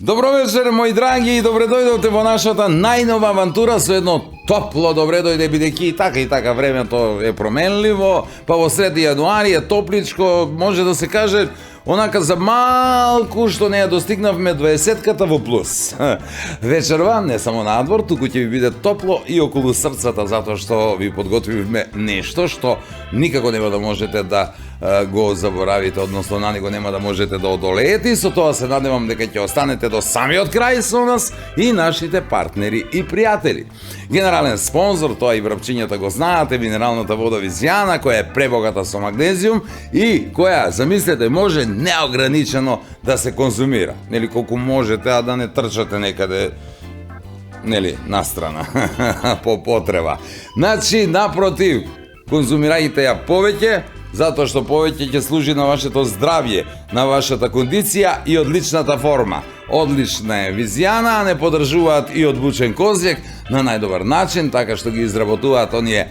Добро вечер, мои драги, и добре дојдовте во нашата најнова авантура со едно топло добре дојде, бидејќи и така времето е променливо, па во сред јануари е топличко, може да се каже онака за малку што не ја достигнавме 20-ката во плюс. Вечерва не само надвор, туку ќе ви биде топло и околу срцата, затоа што ви подготвивме нешто што никако нема да можете да го заборавите, односно на него нема да можете да одолеете, и со тоа се надевам дека ќе останете до самиот крај со нас и нашите партнери и пријатели. Генерален спонзор, тоа и врапчињата го знаете, минералната вода Визијана, која е пребогата со магнезиум и која, замислете, може неограничено да се конзумира. Нели, колку можете, а да не трчате некаде, нели, настрана, по потреба. Значи, напротив, конзумирајте ја повеќе, затоа што повеќе ќе служи на вашето здравје, на вашата кондиција и одличната форма. Одлична е Визијана, не подржуваат и од бучен козјак на најдобар начин, така што ги изработуваат оние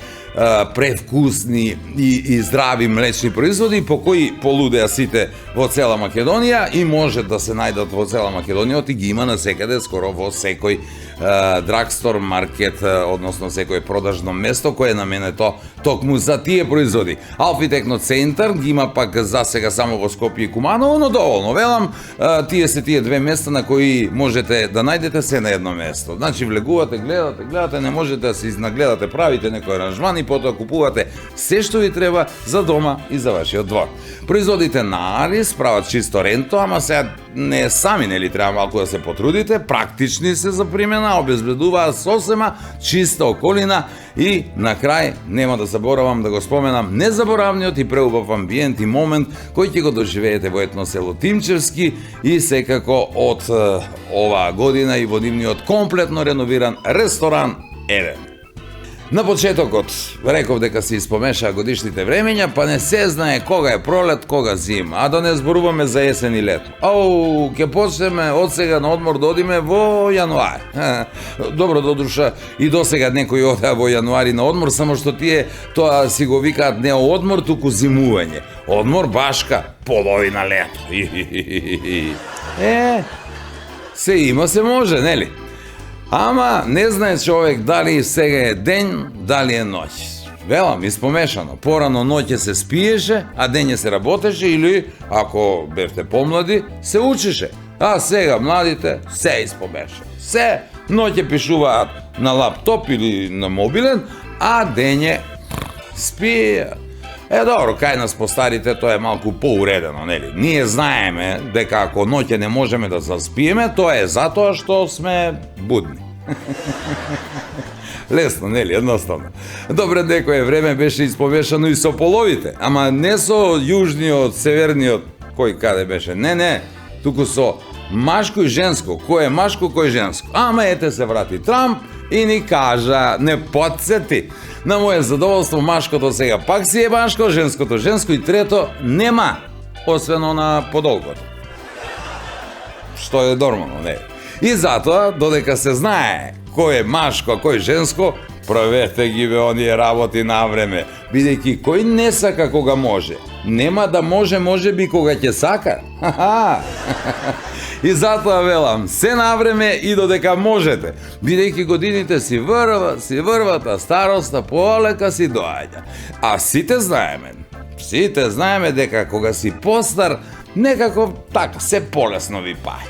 превкусни и здрави млечни производи по кои полудеа сите во цела Македонија и може да се најдат во цела Македонија, и ги има насекаде, скоро во секој драгстор, маркет, односно секој продажно место кое е наменето токму за тие производи. Алфи Техно Центар ги има пак за сега само во Скопје и Куманово, но доволно, велам, тие се тие две места на кои можете да најдете се на едно место. Значи влегувате, гледате, не можете да се изнагледате, правите некој аранжман и потоа купувате се што ви треба за дома и за вашиот двор. Производите на Арис прават чисто ренто, ама сега не сами, нели, треба малку да се потрудите, практични се за примена, обезбедуваат сосема чиста околина и на крај нема да заборавам да го споменам незаборавниот и преубав амбиент и момент кој ќе го доживеете во етно село Тимчевски и секако од оваа година и во нивниот комплетно реновиран ресторан Еден. На почетокот реков дека се испомешаа годишните времења, па не се знае кога е пролет, кога зима, а да не зборуваме за есен и лето. Ќе почнеме од сега на одмор да одиме во јануари. Добро, додуша и до сега некои одеа во јануари на одмор, само што тие тоа си го викаат не одмор, туку зимување. Одмор башка, половина лето. Се има, се може, нели? Ама не знае човек дали сега е ден, дали е ноќ. Велам, испомешано. Порано ноќе се спиеше, а дење се работеше или, ако бевте помлади, се учеше. А сега младите се испомешано. Се ноќе пишуваат на лаптоп или на мобилен, а дење спијат. Добро, кај нас постарите тоа е малку поуредено, нели? Ние знаеме дека ако ноќе не можеме да заспиеме, тоа е затоа што сме будни. Лесно, нели? Едноставно. Добре, некое време беше испомешано и со половите, ама не со јужниот, северниот, кој каде беше. Не, туку со машко и женско. Кој е машко, кој е женско. Ама ете се врати Трамп и ни кажа, не подсети. На моје задоволство, машкото сега пак си е машко, женското женско и трето нема, освено на подолгото. Што е нормално, не? И затоа, додека се знае кој е машко, а кој е женско, правете ги бе оние работи на време, бидејќи кој не сака кога може, нема да може би кога ќе сака. И затоа велам, се на време и додека можете, бидејќи годините си врват, а староста полека си доаѓа. А сите знаеме дека кога си постар, некако така се полесно ви паѓа.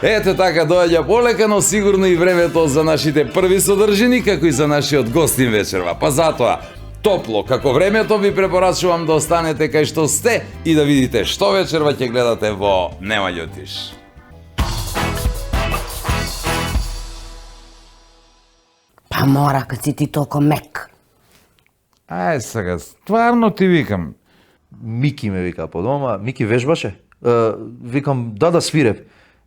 Ете така доаѓа полека, но сигурно и времето за нашите први содржини, како и за нашиот гостин вечерва. Па затоа, топло, како времето, ви препорачувам да останете кај што сте и да видите што вечерва ќе гледате во Нема љутиш. Па мора, кад си ти толку мек. Ај сега, стварно ти викам. Мики ме вика по дома, Мики вежбаше. Викам, да свирев.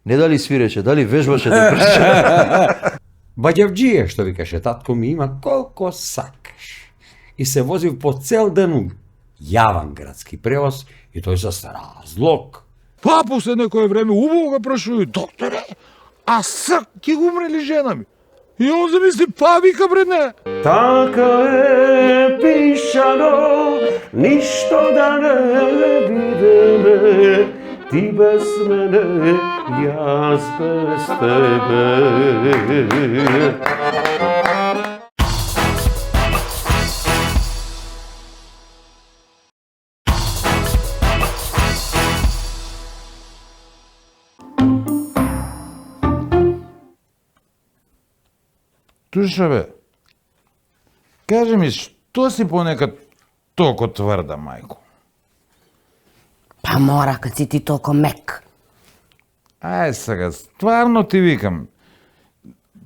Не дали свиреше, дали вежбаше да прича. Баѓавџија, што викаше татко ми, има колко сакаш. И се возив по цел ден јаван градски превоз и тој за разлог. Па после некое време убаво го прашувају, докторе, а сак ќе го умрели жена ми. И он замисли, па вика пред неа. Така е пишано, ништо да не видиме, ти без мене, јас без тебе. Туша бе, кажи ми, што си понекад толку тврда, мајко? Па мора, кад си ти толку мек. Ај сега, стварно ти викам.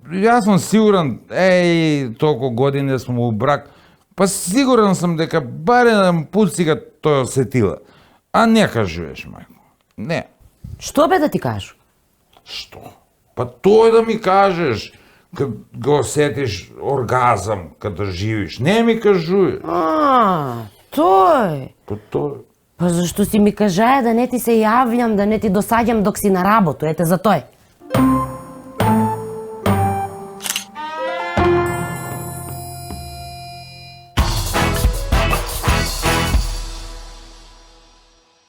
Јас сум сигурен, толку години сме у брак, па сигурен сум дека барем пут сега тој осетила. А не кажуваш, мајко. Не. Што бе да ти кажу? Што? Па тој да ми кажеш, кад го осетиш оргазам, када живиш. Не ми кажуваш. Тој. Па тој. Па зашто си ми кажаја да не ти се јавljam, да не ти досаѓам док си на работу, ете за тој.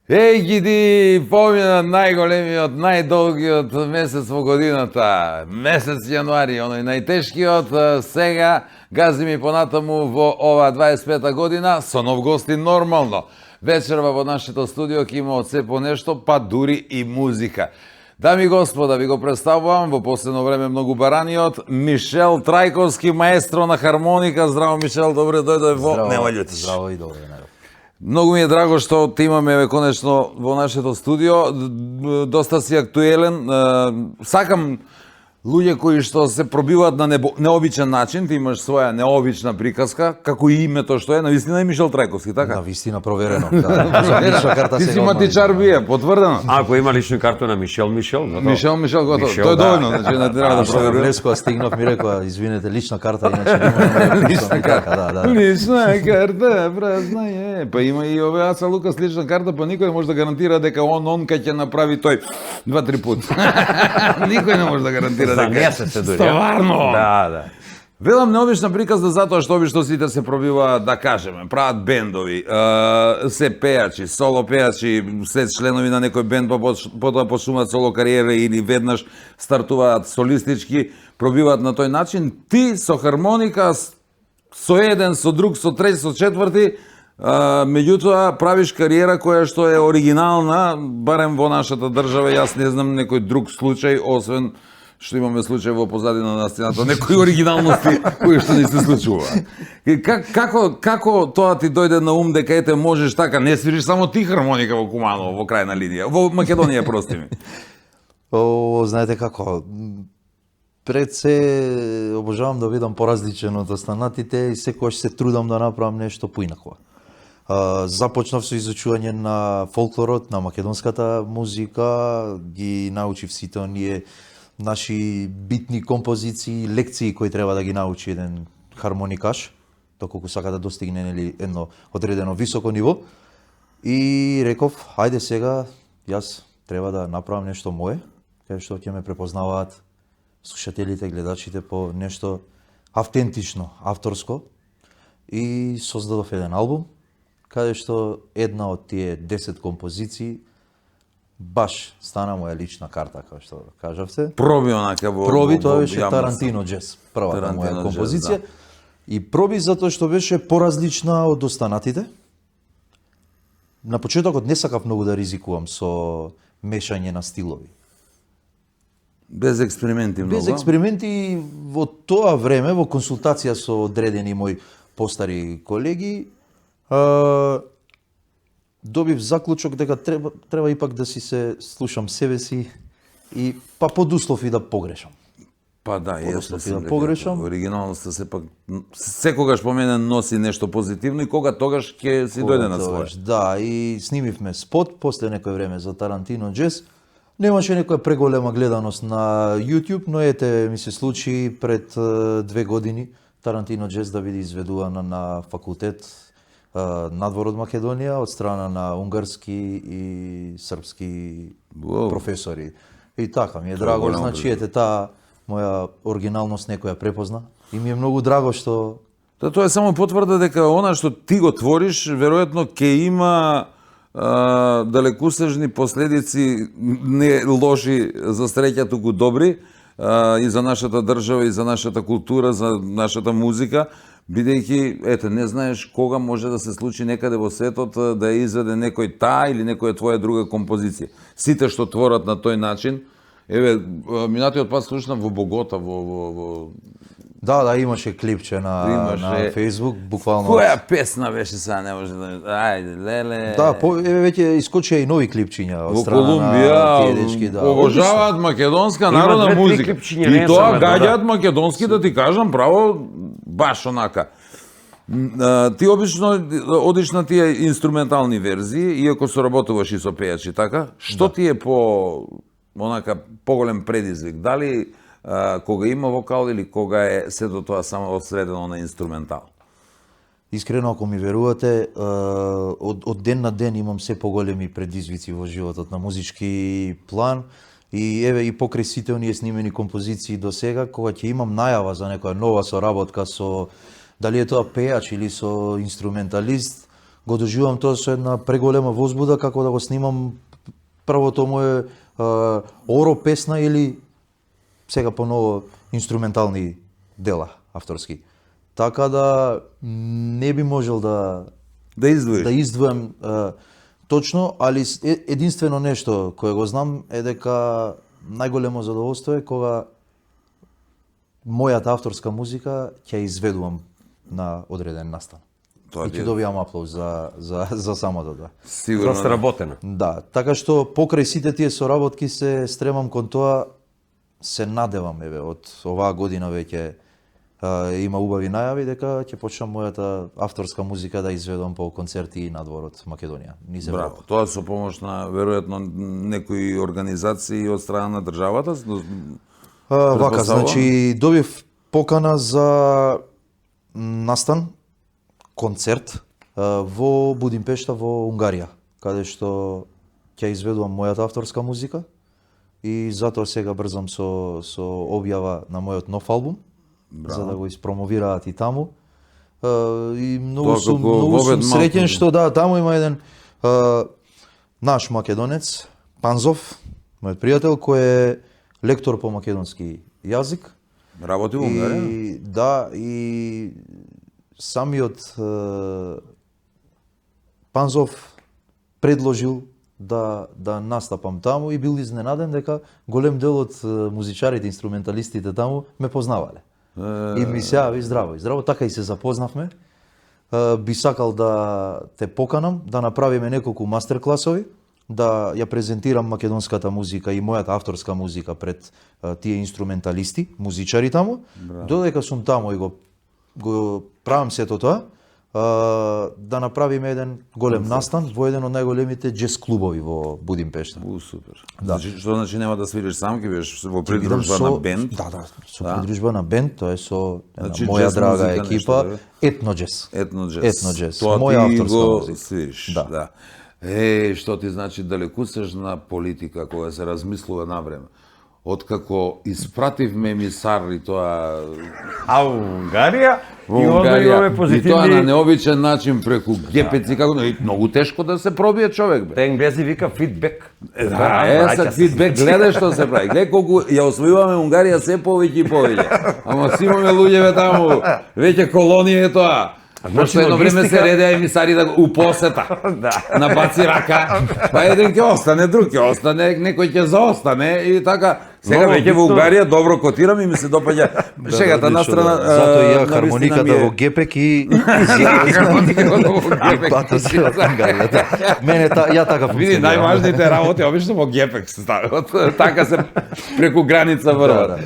Еј, гиди, помина најголемиот, најдолгиот месец во годината, месец јануари, оној најтешкиот, сега гази ми понатаму во ова 25-та година, со нов гостин нормално. Вечерва во нашето студио ќе има од се по нешто, па дури и музика. Дами и господа, ви го представувам во последно време многу бараниот Мишел Трајковски, маестро на хармоника. Здраво, Мишел, добре дојдој во Нема љутиш. Здраво и добре, Многу ми е драго што те имаме конечно во нашето студио. Доста си актуелен. Сакам луѓе кои што се пробиваат на необичен начин. Ти имаш своја необична приказка, како и името што е, навистина е Мишел Трајковски, така? На вистина проверено. Лична карта Ти си сега матичар бие, потврдено. Ако има лична карта на Мишел, готово. Мишел, готово. Мишел, Тоа е да. доволно, значи не треба да проверувам. Влескова стигнав ми рекоа, извинете, лична карта, иначе нема лична карта, да. Лична карта, празна е. Па има и ове Аца Лукас лична карта, па никој не може да гарантира дека он кај ќе направи тој 2-3 пат. Никој не може да гарантира За дека. месец е дури. Стварно? Да. Велам необична приказна затоа што обично сите се пробива, да кажеме, прават бендови, се пејачи, соло пејачи, се членови на некој бенд, па потоа почнуваат соло кариера или веднаш стартуваат солистички, пробиваат на тој начин. Ти со хармоника, со еден, со друг, со трети, со четврти, меѓутоа правиш кариера која што е оригинална, барем во нашата држава. Јас не знам некој друг случај, освен што имаме случај во позадина на сцената, некои оригиналности кои што не се случуваат. Како тоа ти дојде на ум дека ете можеш така, не свириш само ти хармоника во Куманово, во крајна линија, во Македонија, прости ми. Знаете како, пред се обожавам да видам поразличен од останатите и секогаш се трудам да направам нешто поинако. Започнав со изучување на фолклорот, на македонската музика, ги научив сите оние наши битни композиции, лекции кои треба да ги научи еден хармоникаш, доколку сака да достигне едно одредено високо ниво. И реков, хајде сега, јас треба да направам нешто мое, кај што ќе ме препознаваат слушателите, гледачите по нешто автентично, авторско. И создадов еден албум, каде што една од тие 10 композиции баш стана моја лична карта, како што кажавте. Проби онака во... Проби, тоа беше Тарантино Джез, првата моја композиција. Да. И проби затоа што беше поразлична од останатите. На почетокот не сакав многу да ризикувам со мешање на стилови. Без експерименти многу. Без експерименти во тоа време, во консултација со одредени мои постари колеги, добив заклучок дека треба ипак да си се слушам себе си и па под услов и да погрешам. Па да, јас да погрешам. Оригиналноста сепак секогаш по мене носи нешто позитивно и кога тогаш ќе си дојде на свој. Да, и снимивме спот после некој време за Тарантино Джез. Немаше некоја преголема гледаност на YouTube, но ете ми се случи пред 2 години Тарантино Джез да биде изведувана на факултет надвор од Македонија од страна на унгарски и српски професори. И така, ми е драго, голямо значи ете таа моја оригиналност некоја препозна и ми е многу драго што Тоа е само потврда дека она што ти го твориш, веројатно ќе има далекусежни последици, не лоши за среќа, туку добри, и за нашата држава, и за нашата култура, за нашата музика, бидејќи, ете, не знаеш кога може да се случи некаде во светот да ја изведе некој таа или некоја твоја друга композиција. Сите што творат на тој начин, еве, минатиот пат слушнав во Богота, во да, имаше клипче на Facebook, буквално. Која песна беше сега, не може да... Ајде, леле... Да, веќе искочија и нови клипчиња од Во страна Колумбија на тие дечки, да. обожаваат македонска народна две-три музика. клипчиња, И не тоа само една, гаѓаат да. македонски, да ти кажам, право, баш онака. Ти обично одиш на тие инструментални верзии, иако соработуваш и со пејачи, така? Што ти е онака поголем предизвик? Дали кога има вокал или кога е сето тоа само одсредено на инструментал? Искрено, ако ми верувате, од ден на ден имам се поголеми предизвици во животот на музички план и еве и покрај сите оние снимени композиции до сега, кога ќе имам најава за некоја нова соработка со дали е тоа пејач или со инструменталист, го доживам тоа со една преголема возбуда како да го снимам првото мое оро песна или сега поново инструментални дела авторски. Така да не би можел да издвојам точно, али единствено нешто кое го знам е дека најголемо задоволство е кога мојата авторска музика ќе изведувам на одреден настан. Тоа И ќе добијам аплауз за самото тоа. Сигурно. Сработена. Да, така што покрај сите тие соработки се стремам кон тоа, се надевам еве од оваа година веќе има убави најави дека ќе почнам мојата авторска музика да изведам по концерти и надвор од Македонија. Низ Европа. Браво. Тоа со помош на веројатно некои организации од страна на државата. Вака, Предпоставувам. значи добив покана за настан, концерт во Будимпешта во Унгарија, каде што ќе изведувам мојата авторска музика и затоа сега брзам со објава на мојот нов албум, за да го испромовираат и таму. И многу Тоа сум како Вовед среќен Малку. што да, таму има еден наш македонец, Панзов, мојот пријател, кој е лектор по македонски јазик. Работи во Унгарија? И да, и самиот Панзов предложил да настапам таму и бил изненаден дека голем дел од музичарите, инструменталистите таму ме познавале. И ми се јави здраво, така и се запознавме. Би сакал да те поканам, да направиме неколку мастер-класови, да ја презентирам македонската музика и мојата авторска музика пред тие инструменталисти, музичари таму. Додека сум таму и го правам сето тоа, да направиме еден голем настан во еден од најголемите джез клубови во Будимпешта. Супер. Значи, што значи нема да свириш сам, ќе бидеш во Ќе бидам придружба на бенд? Да, со придружба на бенд, тоа е со една Значи, моја джез драга музика екипа, нешто, етноджез. Етноджез. Тоа моја ти авторска го музика. свириш. Да. Да. Што ти значи далекусежна политика кога се размислува на време. Откако испративме емисар и тоа А во Унгарија во и onda имаме Унгарија, и тоа на позитивни... необичен начин преку гепеци, како и многу тешко да се пробие човек бе. Те енглези вика фидбек. Сад фидбек, гледај што се прави. Гледај колку ја освојуваме Унгарија се повеќе и повеќе. Ама си имаме луѓеве таму, веќе колонија е тоа. Пошто едно време се редеа емисари да у посета. На баци рака. Па еден ќе остане, друг ќе остане, некој ќе заостане и така. Сега веќе во Унгарија добро котирам и ми се допаѓа шегата на страна. Затоа и ја хармониката во гепек и бата се од Унгарија. Мене ја така Види, функционирам. најважните работи обично во гепек се стават. Така се преку граница врват.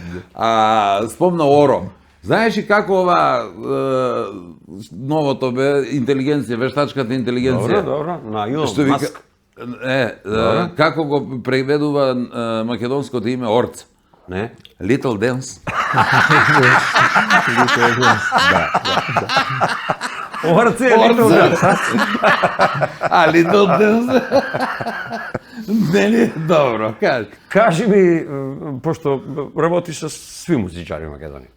Спомна Оро. Знаеш ли како ова новото бе интелигенција, вештачката интелигенција? Добро, на Илон Што вика Маск. како го преведува македонското име Орц? Не? Little Dance. Орце е Little Dance. А Little Dance. Нели? Добро, кажи. Кажи ми, пошто работиш со сви музичари во Македонија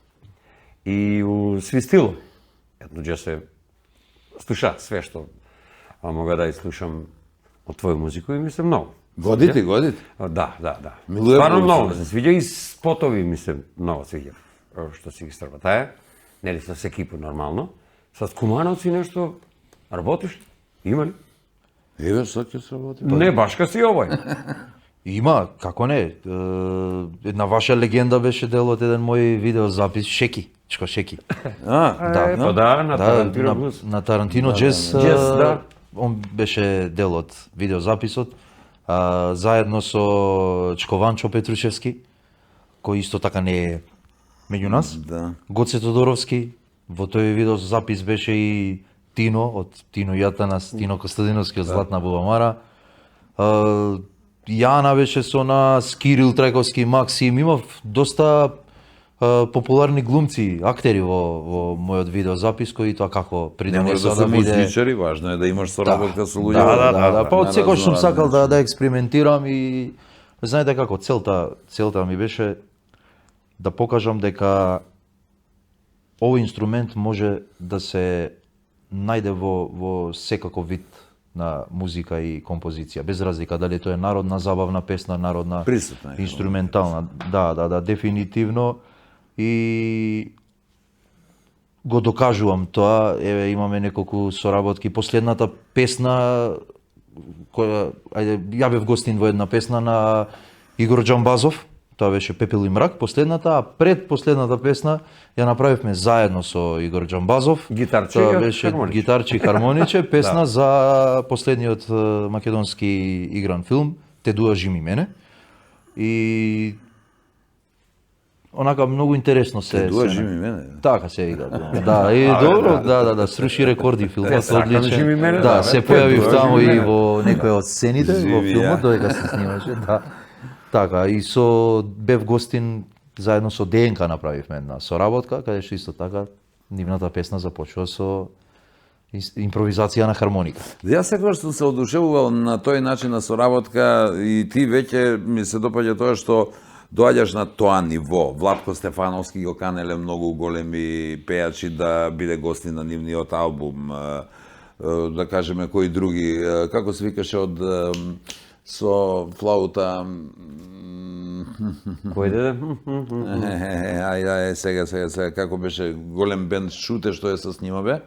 и у сви стилови. Едно дже се слуша све што мога да слушам од твоја музика и ми се многу. Годите. Да. Милуе Стварно Богу, многу се. се свиѓа и спотови ми се многу свиѓа. Што си ги стрбатаја, нели со екипа нормално. Со Кумановци нешто работиш? Има ли? Еве што ќе се работи. Не баш ка си овој. Има, како не. Една ваша легенда беше дел од еден мој видеозапис Шеки, Чко Шеки. Да. Па да, на Тарантино Блуз. На Тарантино Джез. Джез, да. Он беше дел од видеозаписот. Заедно со Чкованчо Петрушевски, кој исто така не е меѓу нас. Да. Гоце Тодоровски, во тој видеозапис беше и Тино, од Тино Јатанас, Тино Костадиновски од Златна Бубамара. Јана беше со нас, Кирил Трајковски, Максим, имав доста популарни глумци, актери во мојот видеозапис кои тоа како Не може придонесоа да се да ми иде. музичари, важно е да имаш соработка со луѓе. Да. Па од на секој сум разноразни сакал начини. да експериментирам и знаете како целта ми беше да покажам дека овој инструмент може да се најде во секаков вид на музика и композиција, без разлика дали тоа е народна забавна песна, народна Присутна е. инструментална. Да, дефинитивно. И го докажувам тоа. Еве имаме неколку соработки. Последната песна која ја бев гостин во една песна на Игор Џамбазов. Тоа беше Пепел и мрак, последната, а пред последната песна ја направивме заедно со Игор Џамбазов. Гитарче Тоа и беше хармониче. гитарче и хармониче, песна за последниот македонски игран филм Те дуажи ми мене. И онака многу интересно се. Те дуажи ми мене. Така се вика. Да, и добро, да, сруши рекорди филмот, сакам одличен. жи ми мене, Да, да, се бе, појавив те таму дуажи ми и мене. во некои од сцените во Живи, филмот ја. додека се снимаше, да. Така, и со бев гостин заедно со ДНК направивме една соработка, каде што исто така нивната песна започува со импровизација на хармоника. Јас секогаш сум се одушевувал на тој начин на соработка и ти веќе ми се допаѓа тоа што доаѓаш на тоа ниво. Владко Стефановски го канеле многу големи пејачи да биде гостин на нивниот албум. Да кажеме кои други, како се викаше од со флаута Кој деде? ај сега како беше голем бенд Шуте што е со снима бе?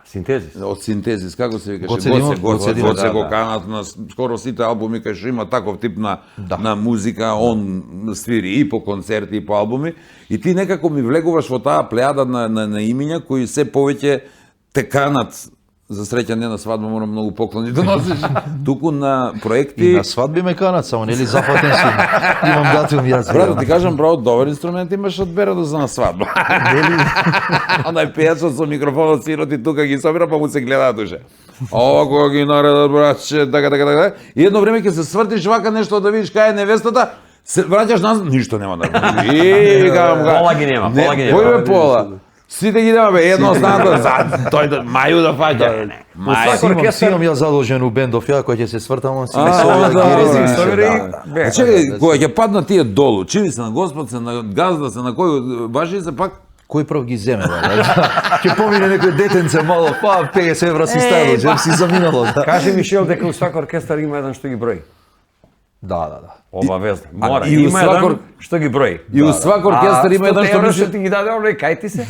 Синтезис. Од Синтезис, како се викаше? Гоце Димов, Гоце Димов, Гоце го да. канат на скоро сите албуми кај што има таков тип на музика, он свири и по концерти и по албуми и ти некако ми влегуваш во таа плејада на имиња кои се повеќе те канат. За среќа не на свадба морам многу поклони да носиш, туку на проекти. И на свадби ме канат, само нели зафатен сум. Имам датум јас. Брат, да ти кажам, браво, добар инструмент имаш од Берадо за на свадба. Онај пејачот со микрофонот сироти тука ги собира, па му се гледа душе. Ова кога ги наредат, братче, така. И едно време ќе се свртиш вака нешто да видиш кај е невестата, се враќаш назад, ништо нема да. Викам, Пола ги нема, пола ги нема. Кој бе пола? Сите ги нема бе, едно станато за тој да мају да фаќа. Мају. Симам ја задолжен у бендов, ја кој ќе се свртам, он си А, ги совја, да, ги рези, да, се, собира и да. бе. Чекај, кога ќе паднат тие долу, чиви се на Господ, се на газда, се на кој важи се пак Кој прв ги земе, бе? Ќе помине некој детенце мало, па 50 евра си ставил, джеб си заминало. Да, Кажи Мишел дека у свак оркестар има еден што ги брои. да. Обавезно. Мора. и у Има свак еден што ги брои. И у свак оркестар има еден што мисли, ти ги даде, овој кај се.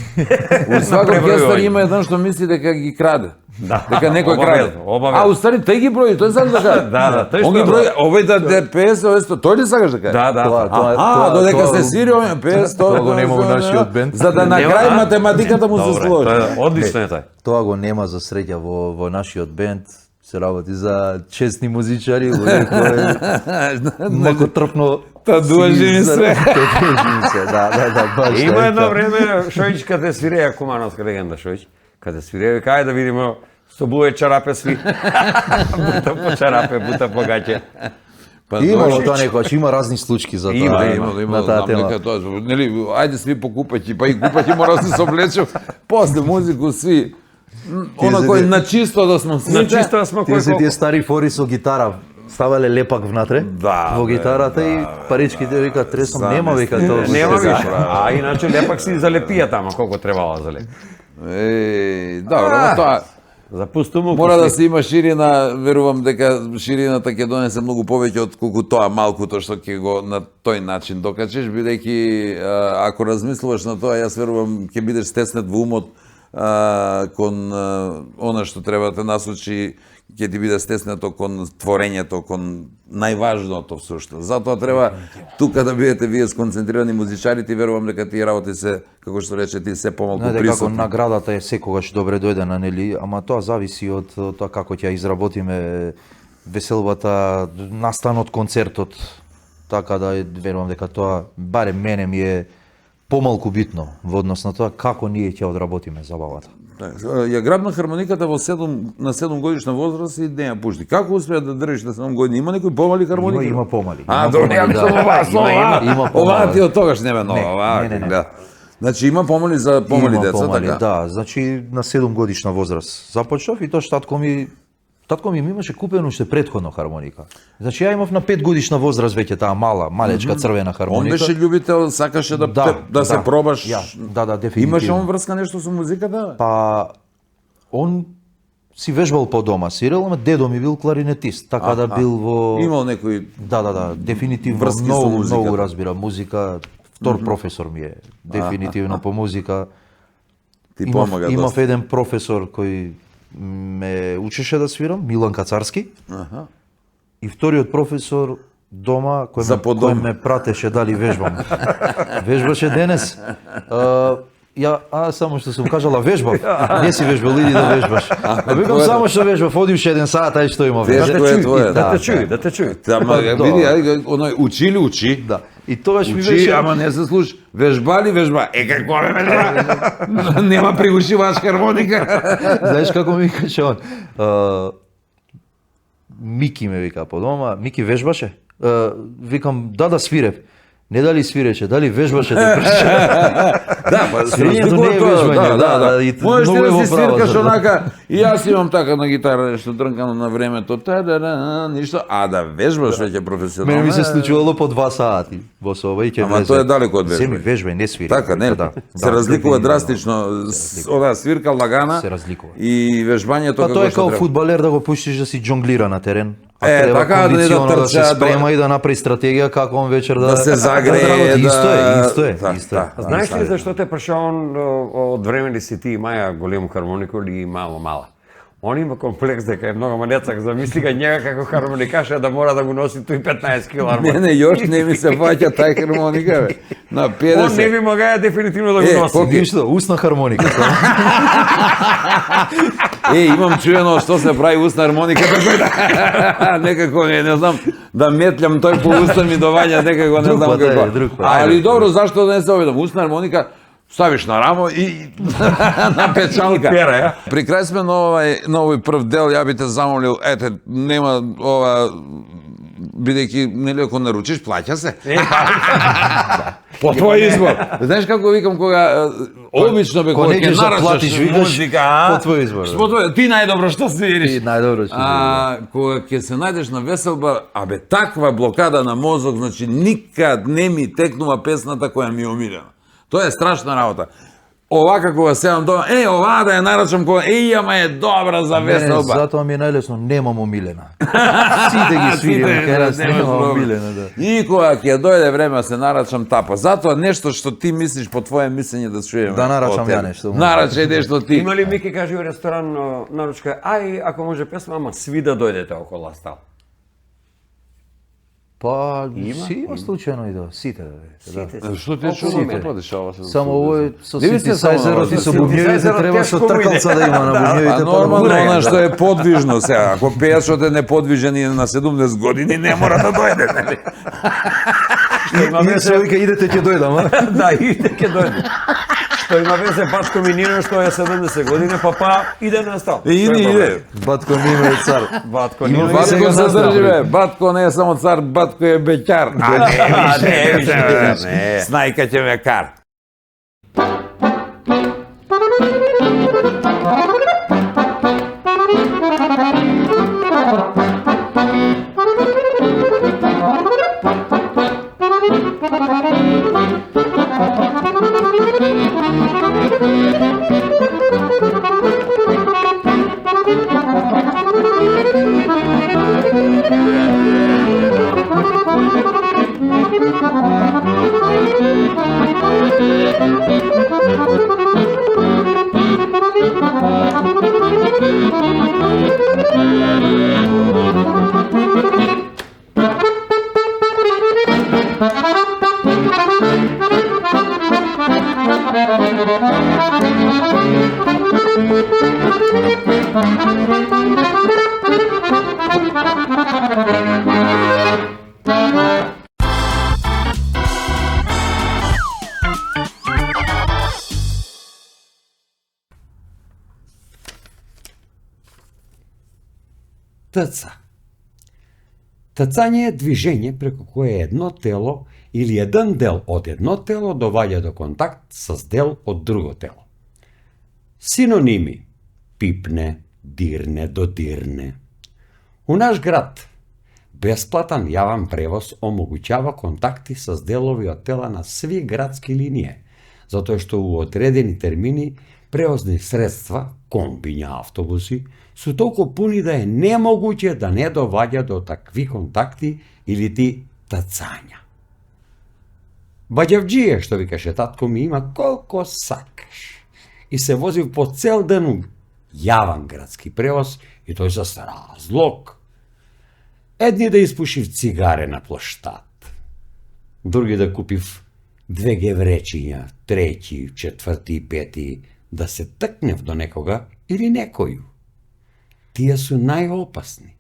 у свак оркестар има еден што мисли дека ги краде. Дека некој краде. Обавезно. А устари тој ги брои, тој сакаш да каже. Да, тој Он што ги брои, овој да 50, 100, тој ли сакаш да каже? Тоа, Додека се сири овој 500. тоа го нема у нашиот бенд. За да на крај математиката му се сложи. Одлично е тој. Тоа го нема за среќа во нашиот бенд. Се работи за честни музичари, луѓе кои мако трпно. Та дуажи ми све. Та дуажи ми се, да, баш. Има така. едно време Шојич каде свиреја Кумановска легенда Шојич. Каде свиреја, кај да видиме со буе чарапе сви. Бута по чарапе, бута по гаќе. Па Имало тоа некојаш, има разни случаи за Има, тоа. Има, на таа знам тема. дека тоа, нели, ајде сви по купаќи, па и купаќи мора да се соблечем, после музику сви, она се кој тие- на чисто да сме На сите, чисто смо Тие се кој тие стари фори со гитара. ставале лепак внатре Да, во бе, гитарата и паричките вика тресам, нема вика тоа. Нема се више. забра. А иначе лепак си залепија тама колку требало за леп. Добро, но тоа Запусту му. мора да се има ширина, верувам дека ширината ќе донесе многу повеќе од колку тоа малкуто што ќе го на тој начин докачиш, бидејќи ако размислуваш на тоа, јас верувам ќе бидеш стеснет во умот кон она што треба да те насочи, ќе ти биде стеснето кон творењето, кон најважното всушност. Затоа треба тука да бидете вие сконцентрирани музичарите и верувам дека тие работи се, како што рече ти, се помалку Знаете како присутни. наградата е секогаш добре дојдена, нели, ама тоа зависи од тоа како ќе ја изработиме веселбата, настанот, концертот, така да верувам дека тоа барем мене ми е помалку битно во однос на тоа како ние ќе одработиме забавата. Ја грабна хармониката во 7 годишна возраст и не ја пушти. Како успеа да држиш на 7 години? Има некои помали хармоники? Има помали. А, Има добро, ја помали, мислам да. ова, ова ти од тогаш нема нова. Не. Да. Значи има помали за помали Има деца, помали, така? да, значи на 7 годишна возраст започнав и тоа татко ми имаше купено уште претходно хармоника. Значи ја имав на 5 годишна возраст веќе таа малечка црвена Он хармоника. беше љубител, сакаше да се пробаш. Да, дефинитивно. Имаше он врска нешто со музиката? Па он си вежбал по дома, свирел, ама дедо ми бил кларинетист, така да бил во Имал некои Да, дефинитивно врски со музиката. многу разбира музика. Втор професор ми е, дефинитивно по музика. ти помага Имав доста. еден професор кој ме учеше да свирам, Милан Кацарски. И вториот професор дома За по дом. кој ме пратеше дали вежбам. Вежбаше денес. Само што сум кажала вежбав. Не си вежбал, иди да вежбаш. Викам само што вежбав, оди уште еден саат, ај што има Веж вежба. кој е твое, Да те чуи. Ама Па, види, ај, оној учи. Да. И тогаш ми Учи, беше ама не се слуш. Вежба. Како ме вежба? Нема приушиваш хармоника. Знаеш како ми викаше он? Мики ме вика по дома, Мики вежбаше? Викам, да свирев. Не дали свиреше, дали вежбаше те прича. Да, па Свирењето не е вежбање, да, и Можеш ти многу е да во си право свиркаш за тоа. онака, и јас имам така на гитара нешто дрнкано на времето, ништо, а да вежбаш веќе професионално. Мене ми се случувало по 2 сати во соба и ќе Ама влезе. тоа е далеко од вежбање. Земи вежбај, не свири. Така, не, се разликува драстично, она свирка лагана Се разликува. и вежбањето Па тоа е што као треба. фудбалер да го пуштиш да си джонглира на терен. А Е, треба така, да не да кондиционо да се трча, спрема и да направи стратегија како он вечер Да се загрее, заработи. Исто е. Да. Знаеш ли зашто те праша он од време ли си ти и Маја голему хармонику или мала? Он има комплекс дека е многу манецак, замисли га njega како хармоникаша да мора да го носи тој 15 кг армар. Мене још не ми се ваќа тај хармоника, бе. На 50. Он не би могаја дефинитивно да го носи. Ништо, усна хармоника. Имам чуено што се прави усна хармоника, некако не знам, да метлям тој по уста ми доваѓа некако, не Друг знам пат е, како. друг пат. Али добро, зашто да не се обидам? Усна хармоника ставиш на рамо и на печалка. Пера, ја. При крај сме на овој прв дел, ја би те замолил, ете, нема ова, бидејќи, нели, ако наручиш, плаќа се. По твој избор. Знаеш како викам кога обично бе кога ќе неќеш да нарачаш платиш, викаш, музика, по твој избор. По твој, ти најдобро што свириш. Ти најдобро што Кога ќе се најдеш на веселба, абе таква блокада на мозок, значи никад не ми текнува песната која ми е омилена. Тоа е страшна работа. Овака кога седам дома, оваа да ја нарачам кога, ама е добра за Не, веселба. затоа ми е најлесно, немам омилена. Сите ги свирим, кај нас немам омилена, да. И кога ќе дојде време да се нарачам тапа. Затоа нешто што ти мислиш по твое мислење да чуеме. Да нарачам од тебе. ја нешто. Нарачај нешто ти. Има ли Мики кажи у ресторан наручка, ај ако може песма, ама сви да дојдете околу стал. Па, си има случајно и да, сите да. Што ти чува Сите. тоа дешава се? Само овој со Не ви сте само синтезајзерот и со на- бубњевите Синтезајзерот треба со тешко му иде. тркалца да има на А бубњевите. нормално да она го што е подвижно сега, ако пејачот е неподвижен и на 70 години не мора да дојде, нели? И се вика идете ќе дојдам, а? Да, иде ќе дојде. Што има везе Батко Минино што е 70 години, па иде на стал. Иде. Батко Нино е цар. Батко Има Нино Батко Батко се настапи. држи, бе. Батко не е само цар, Батко е беќар. не. Снајка ќе ме кар. ТЦ. Тцање е движење преку кое едно тело или еден дел од едно тело доваѓа до контакт со дел од друго тело. Синоними: пипне, дирне, додирне. У наш град бесплатен јавен превоз омогуќава контакти со делови од тела на сви градски линии, затоа што у одредени термини превозни средства, комбиња, автобуси, су толку пуни да е немогуќе да не доваѓа до такви контакти или ти тцања. Баѓавџије, што викаше татко ми, има колко сакаш. И се вози по цел ден у јавен градски превоз и тој за разлог. Едни да испушив цигаре на плоштад, други да купив 2 гевречиња, трети, четврти и пети, да се тъкнев до некога или некоју. Тие су најопасни.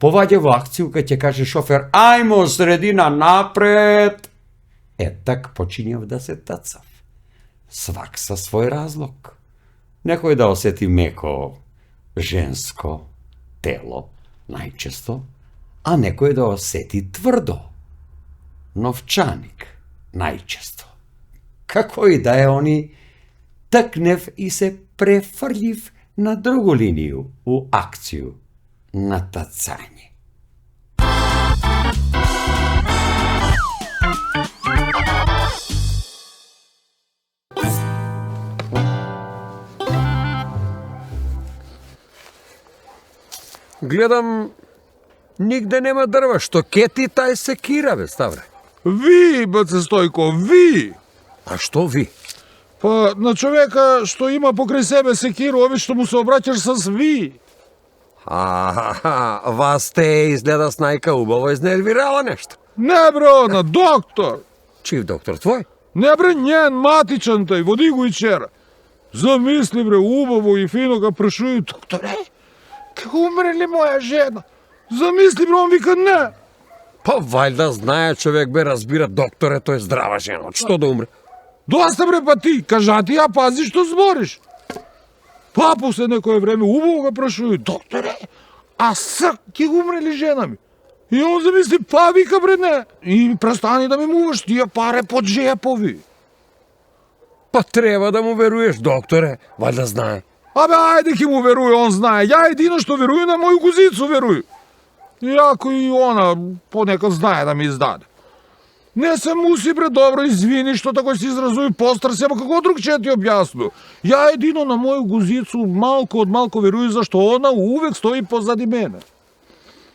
Поваѓа во акцију кај ќе каже шофер: ајмо средина напред. Так почињав да се тацав. Свак со свој разлог. Некој да осети меко, женско тело, најчесто, а некој да осети тврдо, новчаник, најчесто. Како и да е, они тъкнев и се префрлив на другу линију у акцију на тацање. Гледам, нигде нема дрва, што кети тај секира, бе, Ставре. Ви, баце Стојко, ви! А што ви? Па, на човека што има покрај себе секиру, ови што му се обраќаш с ви. Вас те изгледа снајка убаво изнервирала нешто. Не бро, на доктор. Чив доктор твој? Не бре, njен матичан тај, води го и вчера. Замисли бре, убаво и фино га прашуju, докторе, како умре ли моја жена? Замисли бре, он вика не. Па вајда знае човек, бе, разбира, докторе, тој е здрава жена, од што да умре? Доста бре, па ти, кажати ја, пази што збориш. Па после некое време убаво га прашуju, докторе, а сак ќе умре ли жена ми? И он замисли, па вика бре не. И престани да ми муваш тие паре под джепови. Па треба да му веруеш, докторе, вајда знае. Абе, ајде ќе му веруе, он знае. Ја едино што веруju на моју гузицу веруju. Иако и она понекад знае да ми издаде. Не се муси бре, добро, извини што тако си изразуи постар се, како друг ќе ти објасню. Ја едино на моју гузицу малку од малку веруju зашто она увек стои позади мене.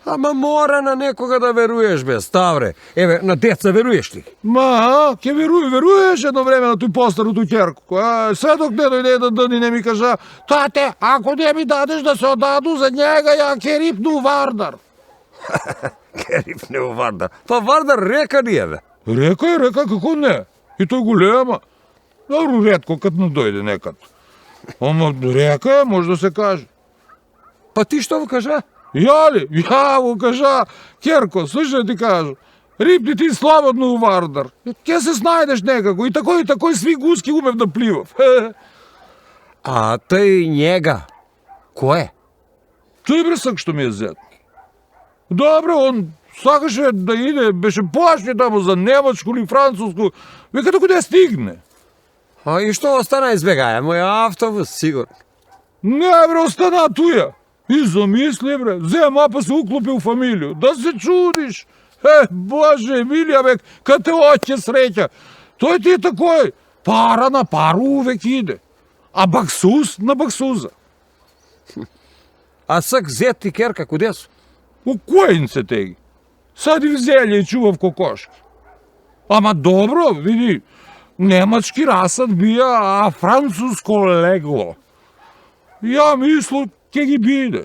Ама мора на некога да веруеш, бе, Ставре. Еве, на деца веруеш ли? Ќе веруеш едно време на тој постаруту ќерку. Се док не дојде еден ден и не ми кажа: тате, ако не ми дадеш да се одаду за njega, ја ќе рипну Вардар. Ке рипне у Вардар. Па Вардар река ни е, бе. Река, како не? И тој голема. Добро, ретко кад не дојде некад. Ама река е, може да се каже. Па ти што му кажа? Ја ли? Ја му кажа: Керко, слушај ти кажу, рипни ти слободно у Вардар. Ке се снајдеш некако. И такој сви гуски умев да пливав. А тој njega, кој? Тој бресак што ми е зет. Добре, он сакаше да иде, беше поашни таму за немачку или француску. Века тако да ја стигне. А и што остана избегаја? Мој автобус, сигурно. Не, бре, остана туја. И замисли, бре, зема па се уклопи у фамилију. Да се чудиш. Боже, милија бе, кад те оќе среќа. Тој ти е такој, пара на пару увек иде. А баксуз на баксуза. А сак зет и керка, куде су? У којнце теги. Сади зелје и чував кокошки. Ама добро, види, немачки расад бија, а француско легло. Ја мисло, ќе ги биде.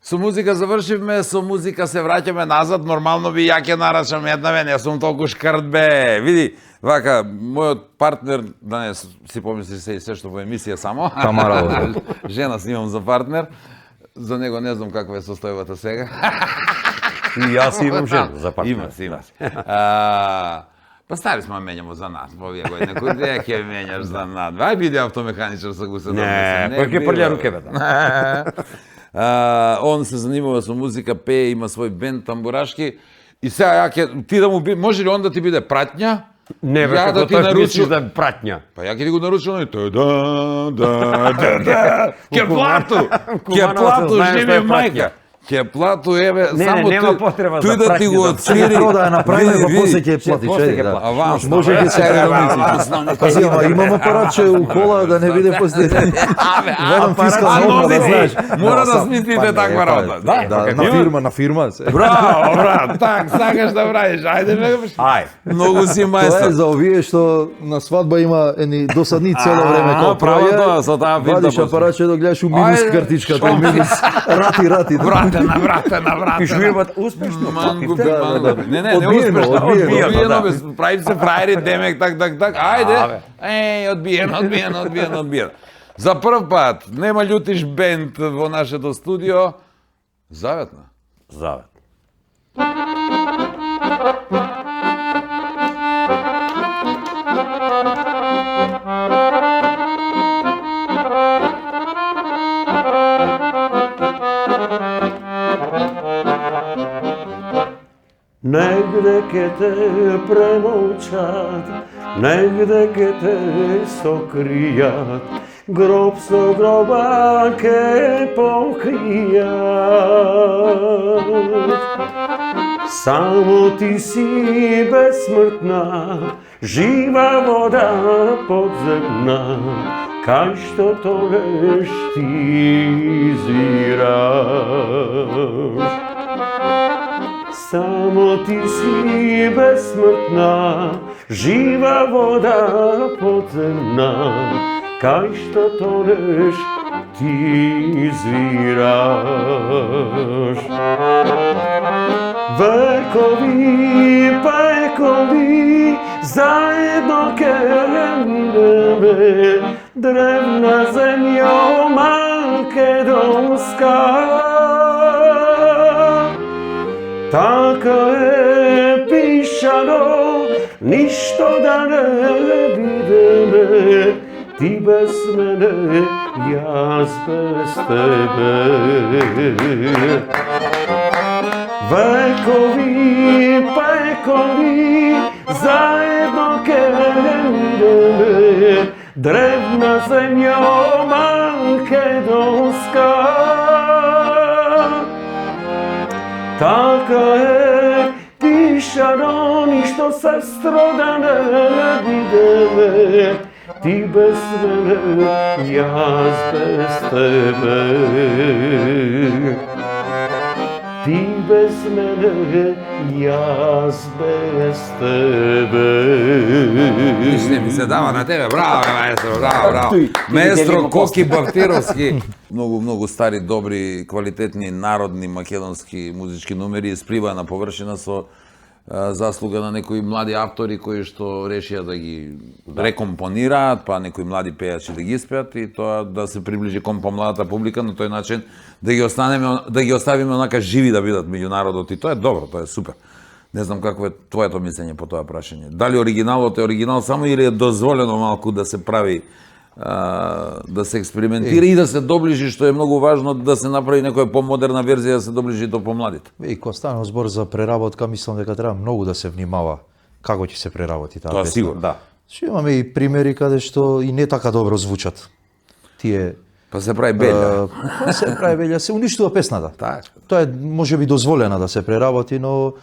Со музика завршивме, со музика се враќаме назад, нормално би ја ќе нарачам една вен, јас сум толку шкрт бе. Види, вака, мојот партнер, да не си помисли се што во емисија само. Камара. Жена снимам за партнер. За него не знам каква е состојбата сега. И јас имам жена за партнер. Има. Па стари сме менјамо за над, по овие години. Куде ќе менјаш за над? Ај биде автомеханичар со го 70. Не, кој ќе прља руке бе. Он се занимава со музика, пее, има свој бенд тамбурашки. И сега ја ќе ти да му би, може ли он да ти биде пратња? Не бе, Ја како да ти тој наручу- мислиш да пратња. Па ја ќе ти го наручам и тој Ке плату! Ке Куманово плату, се знае што живе е мајка! пратња. Ке плату, еве, Не, само нема потреба за тој да ти пратња, го да. отсвири. Прода ја направиме, па после ќе платиш. после ќе да. платиш. Аванс. Може ќе се Пази, ама имам апаратче у кола да не биде после. Ведам фискална нови, знаеш. мора да сам- смислите па, таква па, работа. Да, на фирма. Браво, брат, так, сакаш да правиш, ајде бе. Ај. Многу си Тоа е мајстор. за овие што на свадба има едни досадни цело време како право праја, тоа, со таа финта вадиш после. апаратче да гледаш у минус Ајде, картичката, шо у минус рати. Вратена. Пишуват успешно. Мангу, плативте. мангу. Не Одбиено, успешно. одбиено, Одбиено, да. бе, прави се фрајери, демек, так. Ајде. Одбиено. За прв пат нема љутиш бенд во нашето студио. Заветна. Завет. Негде ке те премолчат, негде ке те сокријат, гроб со гроба ке покријат. Само ти си безсмртна, жива вода подземна, кај што тогаш ти извираш. Само ти си безсмртна, жива вода подземна, кај што тонеш ти извираш. Векови, пекови, заедно ке минеме, древна земја македонска. Така е пишано, ништо да не видиме, ти без мене, јас без тебе. Векови, пекови, заедно ке идеме, древна земја македонска. Така е пишано, ништо сестро да не видиме, ти без мене, јас без тебе. Ти без мене, јас без тебе. Не ми се дава на тебе. Браво, маестро, браво. Маестро Коки Бавтировски. Многу стари, добри, квалитетни, народни македонски музички номери испливаа на површина со заслуга на некои млади автори кои што решија да ги рекомпонираат, па некои млади пејачи да ги испеат и тоа да се приближи кон помладата публика на тој начин да ги оставиме онака живи да бидат меѓу народот и тоа е добро, тоа е супер. Не знам какво е твоето мислење по тоа прашање. Дали оригиналот е оригинал само или е дозволено малку да се прави да се експериментира и да се доближи, што е многу важно, да се направи некоја помодерна верзија, да се доближи до помладите. И кога станува збор за преработка, мислам дека треба многу да се внимава како ќе се преработи таа Тоа песна. сигурно, да. Што имаме и примери каде што и не така добро звучат тие Па се прави белја. се прави белја, се уништува песната. Така. Тоа е можеби дозволено да се преработи, но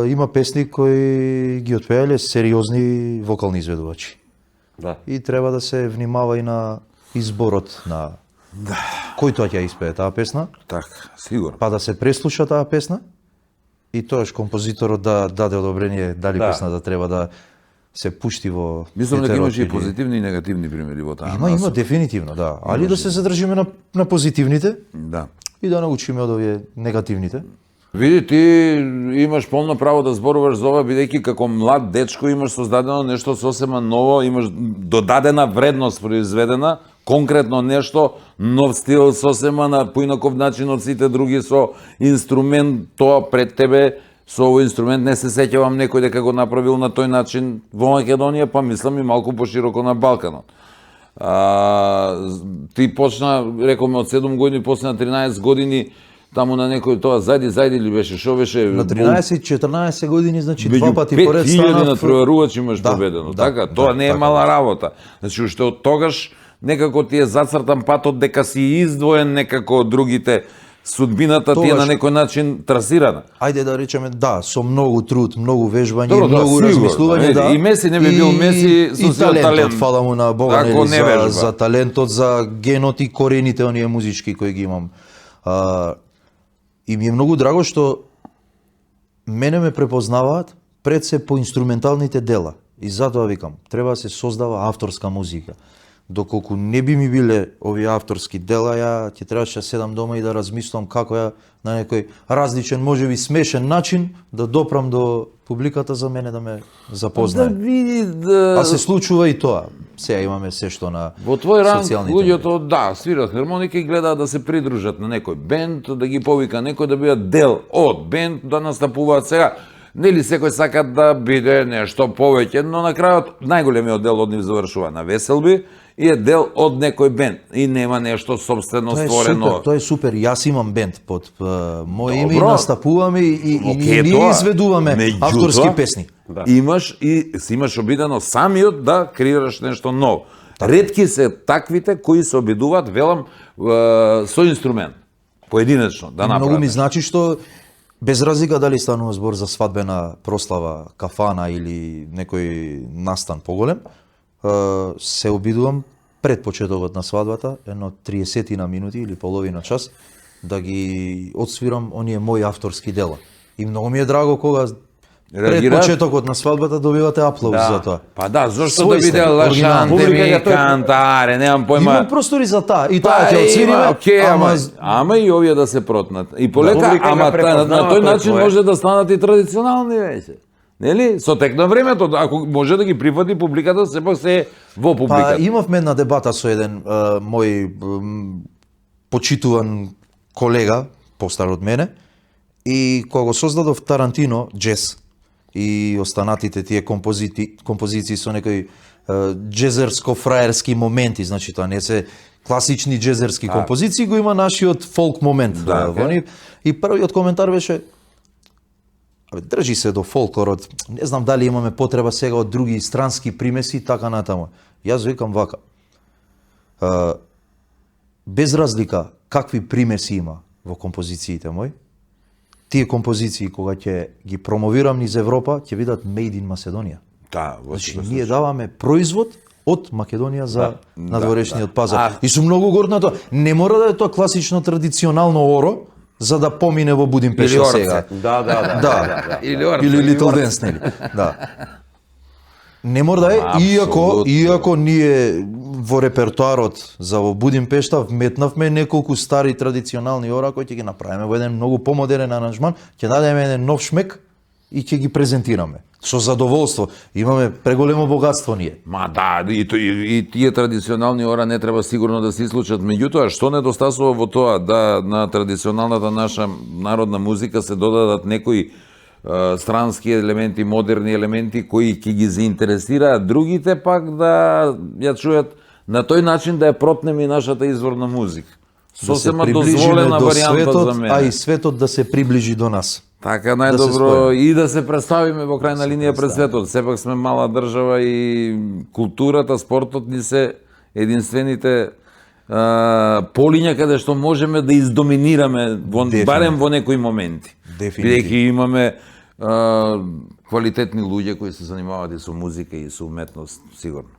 има песни кои ги отпеале сериозни вокални изведувачи. Да. И треба да се внимава и на изборот на кој тоа ќе испее таа песна, Така, сигурно. па да се преслуша таа песна и тоаш композиторот да даде одобрение дали Да. песната треба да се пушти во Мислам дека имаше и етерот или- позитивни и негативни примери во таа. Има, насока. дефинитивно, да. Али да се задржиме на позитивните Да. и да научиме од овие негативните. Види, ти имаш полно право да зборуваш за ова, бидејќи како млад дечко имаш создадено нешто сосема ново, имаш додадена вредност произведена, конкретно нешто, нов стил сосема на поинаков начин од сите други со инструмент, тоа пред тебе со овој инструмент не се сеќавам некој дека го направил на тој начин во Македонија, па мислам и малку пошироко на Балканот. Ти почна, рекоме, од 7 години, после на 13 години, таму на некој тоа зајди ли беше, шо беше? На 13-14 години, значи Меѓу два пати поред 5000 станав. натпреварувач имаш Да, победено, да, така? да, Тоа не е така. мала работа. Значи, уште од тогаш некако ти е зацртан патот дека си издвоен некако од другите, судбината ти е на Тогаш- некој начин трасирана. Ајде да речеме да, со многу труд, многу вежбање, Добро, да, многу сигурно, размислување, еди, да. и Меси не би бил Меси со и својот талентот, талент. фала му на Бога, Ако нели, не вежба. за талентот, за генот и корените оние музички кои ги имам. И ми е многу драго што мене ме препознаваат пред се по инструменталните дела. И затоа викам, треба да се создава авторска музика. Доколку не би ми биле овие авторски дела, ја ќе требаше да седам дома и да размислам како ја на некој различен, можеби смешен начин да допрам до публиката за мене да ме запознае. види, да... А се случува и тоа. Сега имаме се што на Во твој ранг социјалните луѓето да, свират хармоника и гледаат да се придружат на некој бенд, да ги повика некој да бидат дел од бенд, да настапуваат сега. Нели секој сака да биде нешто повеќе, но на крајот најголемиот дел од нив завршува на веселби и е дел од некој бенд и нема нешто собствено Тоа е створено. супер, тоа е супер. Јас имам бенд под моје име и Добро. настапуваме и Окей, ние тоа. изведуваме Меѓутоа, авторски песни. Да. Имаш и си имаш обидено самиот да креираш нешто ново. Ретки се таквите кои се обидуваат, велам, со инструмент, поединечно да направат. Многу ми значи што без разлика дали станува збор за свадбена прослава, кафана или некој настан поголем, се обидувам пред почетокот на свадбата, едно 30 на минути или половина час, да ги отсвирам оние мои авторски дела. И многу ми е драго кога пред Реагираат? почетокот на свадбата добивате аплауз за тоа. Па да, зошто да Свој биде стил, лашанте оригинал. ми Публиката тој- кантаре, немам Имам појма. простори за таа и Па, таа ќе има, отсвириме, окей, ама ама и овие да се протнат. И полека, Публика ама ја препознава, на тој тоа е начин твое. може да станат и традиционални веќе. Нели? Со тек на времето, ако може да ги прифати публиката, сепак се е во Па публиката. имавме една дебата со еден мој почитуван колега, постар од мене, и кога го создадов Тарантино, джез, и останатите тие композиции со некои джезерско-фраерски моменти, значи тоа не се класични джезерски композиции, го има нашиот фолк момент Да, во нив. И првиот коментар беше: абе, држи се до фолклорот. Не знам дали имаме потреба сега од други странски примеси, така натаму. Јас викам вака. Без разлика какви примеси има во композициите мои, тие композиции кога ќе ги промовирам низ Европа, ќе бидат made in Macedоnia. Да, Значи, ние даваме производ од Македонија за надворешниот пазар. А- И сум многу горд на тоа. Не мора да е тоа класично традиционално оро, за да помине во Или Будимпешта орце. сега. Да, да, да. Да. Или орце. Или Little Dance, нели? Да. Не мора да е, Апсолутно. иако ние во репертоарот за во Будимпешта вметнавме неколку стари традиционални ора кои ќе ги направиме во еден многу помодерен аранжман, ќе дадеме еден нов шмек и ќе ги презентираме. Со задоволство. Имаме преголемо богатство ние. Ма да, и тие традиционални ора не треба сигурно да се случат. Меѓутоа, што недостасува во тоа да на традиционалната наша народна музика се додадат некои странски елементи, модерни елементи кои ќе ги заинтересираат другите пак да ја чујат на тој начин да ја протнеме и нашата изворна музика. Да се Сосема приближиме дозволена до варијанта светот, за а мене. и светот да се приближи до нас. Така се најдобро спојаме. и да се представиме во крајна линија пред светот. Сепак сме мала држава и културата, спортот ни се единствените полиња каде што можеме да издоминираме барем во некои моменти. Дефинитивно. Бидејќи имаме квалитетни луѓе кои се занимаваат и со музика и со уметност, сигурно.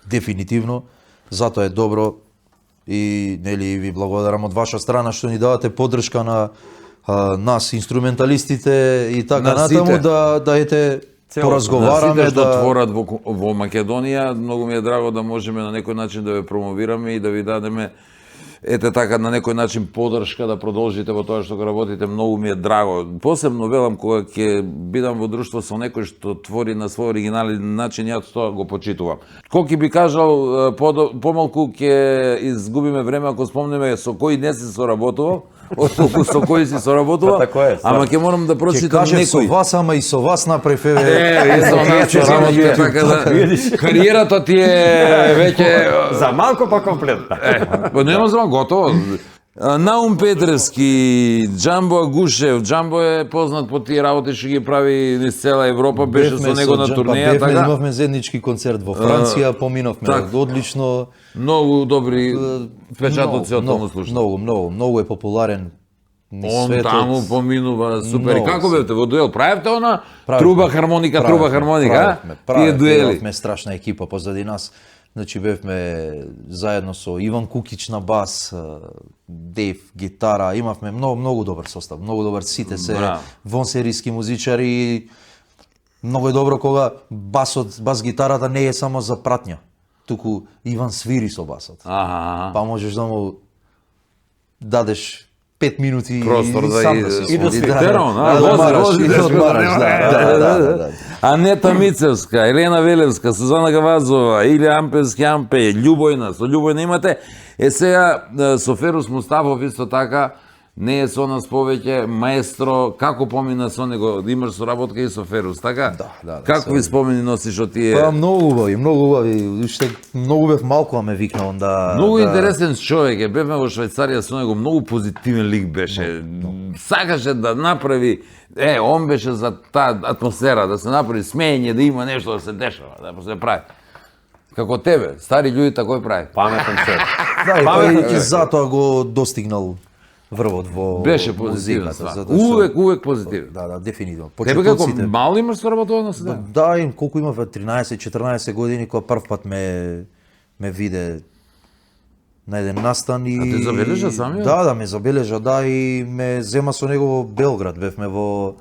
Дефинитивно, затоа е добро и нели ви благодарам од ваша страна што ни давате поддршка на нас инструменталистите и така На сите. натаму да ете поразговараме сите што да творат во Македонија, многу ми е драго да можеме на некој начин да ве промовираме и да ви дадеме ете така на некој начин поддршка да продолжите во тоа што го работите, многу ми е драго. Посебно велам кога ќе бидам во друштво со некој што твори на свој оригинален начин, јас тоа го почитувам. Кој би кажал помалку ќе изгубиме време ако спомнеме со кои не се соработувал, отколку со кои си соработувал. Така е, ама ќе морам да ќе прочитам кажев со некој. вас, ама и со вас направив Со нас ќе работи така да кариерата ти е веќе За малку па комплетна. Па нема зама готово. Наум Петревски, Џамбо Агушев, Џамбо е познат по тие работи што ги прави низ цела Европа, беше со него на турнеја, така. Имавме заеднички концерт во Франција, поминовме так. одлично. Многу добри впечатоци од Многу, тоа слушам. многу е популарен низ Он светот. таму поминува супер. Многу Како бевте во дуел? Правевте она Правевме. труба хармоника, Тие дуели. Имавме страшна екипа позади нас. Значи бевме заедно со Иван Кукич на бас, Дейв гитара, имавме многу добар состав, многу добар, сите се Браво. вонсерийски музичари. Многу е добро кога бас гитарата не е само за пратња, туку Иван свири со басот. Аха. Па можеш да му дадеш 5 минути Простор да сам и- да се и да своди, свитерон, а? да Вози, одмараш, вози, и да да одмараш, да. Анета Мицевска, Елена Велевска, Сузана Гавазова, Илја Ампевски Ампе, Љубојна, со Љубојна имате. Сега со Ферус Мустафов исто така не е со нас повеќе маестро, како помина со него, имаш соработка и со Ферус, така? Да, Какви спомени носиш од тие? Па многу убави, уште многу бев малку, а ме викна онда. Многу да- интересен човек е, бевме во Швајцарија со него, многу позитивен лик беше. Сакаше да направи, он беше за таа атмосфера, да се направи смеење, да има нешто да се дешава, да се прави. Како тебе, стари луѓе такој прави. Паметен човек. Да, и Паметен тој човек. затоа го достигнал врвот во Беше позитивен, музиката, стварно. затоа што- Увек позитивен. Да, дефинитивно. Тебе како Почетоците. мал имаш соработувано со него? Да, им колку имав 13-14 години кога прв пат ме виде на еден настан и А те забележа самиот? Да, ме забележа, да, и ме зема со него во Белград, бевме во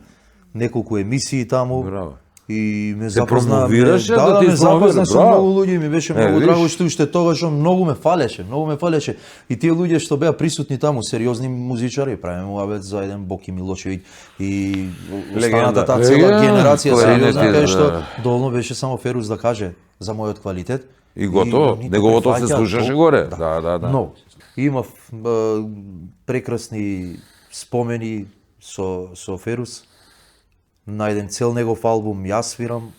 неколку емисии таму. Браво. И ме запозна, промовираше, да, да ти ме запозна промовира, со браво. многу луѓе, ми беше многу виш. драго што уште тогаш он многу ме фалеше. И тие луѓе што беа присутни таму, сериозни музичари, правиме муабет за еден Боки Милошевиќ и останата таа цела Легенда. генерација Кларинетист, сериозна, кај да. што доволно беше само Ферус да каже за мојот квалитет. И готово, они неговото се прифаќаат слушаше толку. горе. Да. Многу. Имав прекрасни спомени со Ферус. На еден цел негов албум јас свирам